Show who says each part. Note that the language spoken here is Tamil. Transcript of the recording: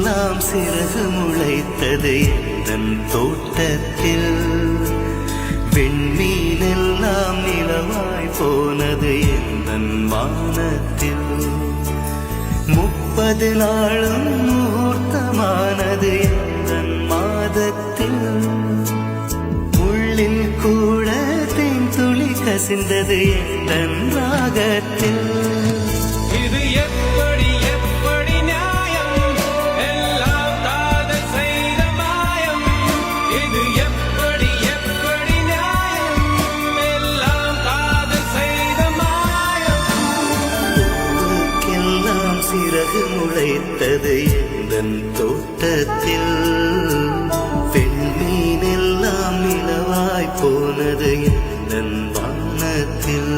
Speaker 1: எல்லாம் சிறகு முளைத்தது எந்தன் தோட்டத்தில். விண்மீனெல்லாம் நிலவாய் போனது எந்தன் வானத்தில். 30 நாளும் முகூர்த்தமானது எந்தன் மாதத்தில். உள்ளில் கூட தேன் துளி கசிந்தது எந்தன் ராகத்தில்.
Speaker 2: இது எப்படி எப்படி நியாயம்? எல்லாம் காதல் செய்த மாயம். இது எப்படி எப்படி நியாயம்? எல்லாம் காதல் செய்த மாயம்.
Speaker 1: பூவுக்கெல்லாம் சிறகு முளைத்தது எந்தன் தோட்டத்தில். பெண்மீனெல்லாம் நிலவாய் போனது எந்தன் வானத்தில்.